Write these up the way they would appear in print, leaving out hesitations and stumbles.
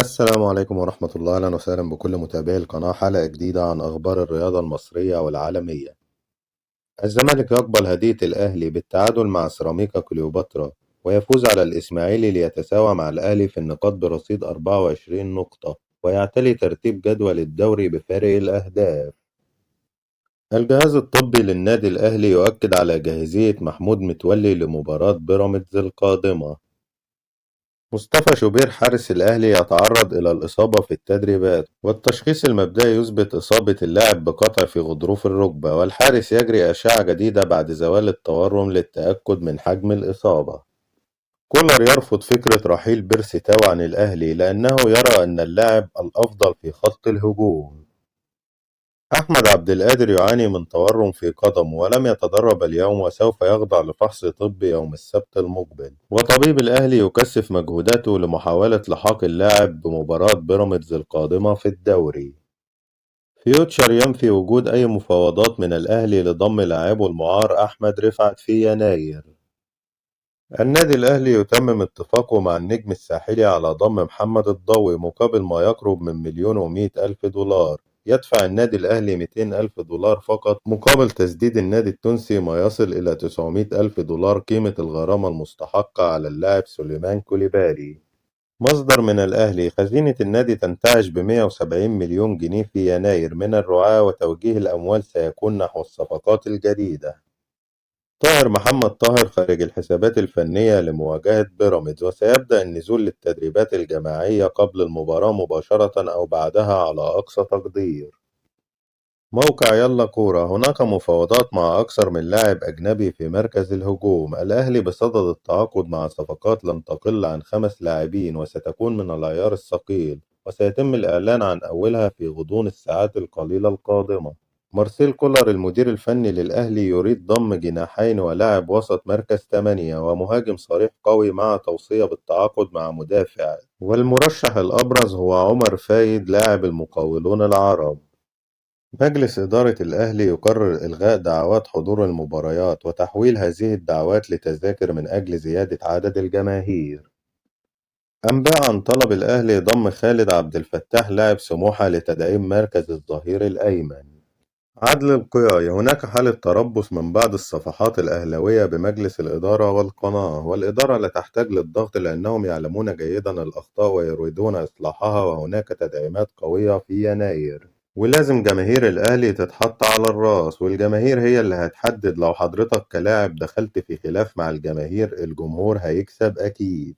السلام عليكم ورحمة الله، أهلا وسهلا بكل متابعي القناة. حلقة جديدة عن أخبار الرياضة المصرية والعالمية. الزمالك يقبل هدية الأهلي بالتعادل مع سيراميكا كليوباترا، ويفوز على الإسماعيلي ليتساوى مع الأهلي في النقاط برصيد 24 نقطة، ويعتلي ترتيب جدول الدوري بفارق الأهداف. الجهاز الطبي للنادي الأهلي يؤكد على جاهزية محمود متولي لمباراة بيراميدز القادمة. مصطفى شوبير حارس الأهلي يتعرض إلى الإصابة في التدريبات، والتشخيص المبدئي يثبت إصابة اللاعب بقطع في غضروف الركبة، والحارس يجري أشعة جديدة بعد زوال التورم للتأكد من حجم الإصابة. كولر يرفض فكرة رحيل بيرسي تاو عن الأهلي لأنه يرى أن اللاعب الأفضل في خط الهجوم. أحمد عبد القادر يعاني من تورم في قدمه ولم يتدرب اليوم، وسوف يخضع لفحص طبي يوم السبت المقبل. وطبيب الأهلي يكثف مجهوداته لمحاولة لحاق اللاعب بمباراة بيراميدز القادمة في الدوري. فيوتشر ينفي وجود أي مفاوضات من الأهلي لضم لاعبه المعار أحمد رفعت في يناير. النادي الأهلي يتمم اتفاقه مع النجم الساحلي على ضم محمد الضوي مقابل ما يقرب من 1,100,000 دولار. يدفع النادي الأهلي 200,000 دولار فقط مقابل تسديد النادي التونسي ما يصل إلى 900,000 دولار قيمة الغرامة المستحقة على اللاعب سليمان كوليبالي. مصدر من الأهلي: خزينة النادي تنتعش ب170 مليون جنيه في يناير من الرعاة، وتوجيه الأموال سيكون نحو الصفقات الجديدة. طاهر محمد طاهر خارج الحسابات الفنية لمواجهة بيراميدز، وسيبدأ النزول للتدريبات الجماعية قبل المباراة مباشرة أو بعدها على أقصى تقدير. موقع يلا كورة: هناك مفاوضات مع أكثر من لاعب أجنبي في مركز الهجوم. الأهلي بصدد التعاقد مع صفقات لن تقل عن 5 لاعبين، وستكون من العيار الثقيل، وسيتم الإعلان عن أولها في غضون الساعات القليلة القادمة. مارسيل كولر المدير الفني للأهلي يريد ضم جناحين ولاعب وسط مركز 8 ومهاجم صريح قوي، مع توصية بالتعاقد مع مدافع، والمرشح الأبرز هو عمر فايد لاعب المقاولون العرب. مجلس إدارة الأهلي يقرر إلغاء دعوات حضور المباريات وتحويل هذه الدعوات لتذاكر من أجل زيادة عدد الجماهير. أنباء عن طلب الأهلي ضم خالد عبد الفتاح لاعب سموحة لتدعيم مركز الظهير الأيمن. عدل القيعي: هناك حالة تربص من بعض الصفحات الأهلاوية بمجلس الإدارة والقناة، والإدارة لا تحتاج للضغط لأنهم يعلمون جيدا الأخطاء ويريدون إصلاحها، وهناك تدعيمات قوية في يناير. ولازم جماهير الأهلي تتحط على الراس، والجماهير هي اللي هتحدد. لو حضرتك كلاعب دخلت في خلاف مع الجماهير، الجمهور هيكسب أكيد.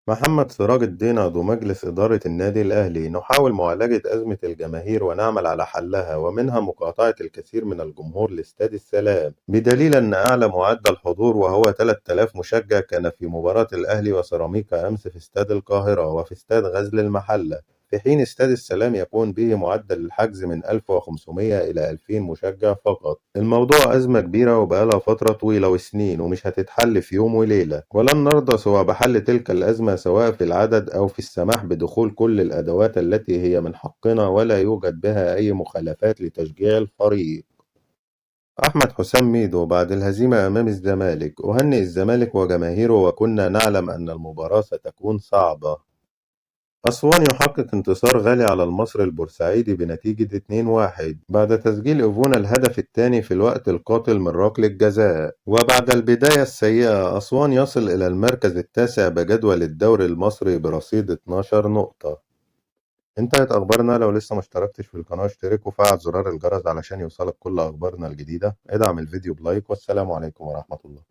محمد سراج الدين عضو مجلس إدارة النادي الأهلي: نحاول معالجة أزمة الجماهير ونعمل على حلها، ومنها مقاطعة الكثير من الجمهور لاستاد السلام، بدليل أن أعلى معدل حضور وهو 3000 مشجع كان في مباراة الأهلي وسيراميكا أمس في استاد القاهرة وفي استاد غزل المحلة، في حين استاد السلام يكون به معدل الحجز من 1500 إلى 2000 مشجع فقط. الموضوع أزمة كبيرة وبقالها فترة طويلة وسنين، ومش هتتحل في يوم وليلة، ولن نرضى سوى بحل تلك الأزمة سواء في العدد أو في السماح بدخول كل الأدوات التي هي من حقنا ولا يوجد بها أي مخالفات لتشجيع الفريق. أحمد حسام ميدو: بعد الهزيمة أمام الزمالك أهنئ الزمالك وجماهيره، وكنا نعلم أن المباراة ستكون صعبة. أسوان يحقق انتصار غالي على المصري البورسعيدي بنتيجة 2-1 بعد تسجيل إيفونا الهدف الثاني في الوقت القاتل من ركلة جزاء. وبعد البداية السيئة، أسوان يصل إلى المركز التاسع بجدول الدوري المصري برصيد 12 نقطة. انتهت أخبارنا. لو لسه ما اشتركتش في القناة اشترك وفعل زرار الجرس علشان يوصلك كل أخبارنا الجديدة. ادعم الفيديو بلايك، والسلام عليكم ورحمة الله.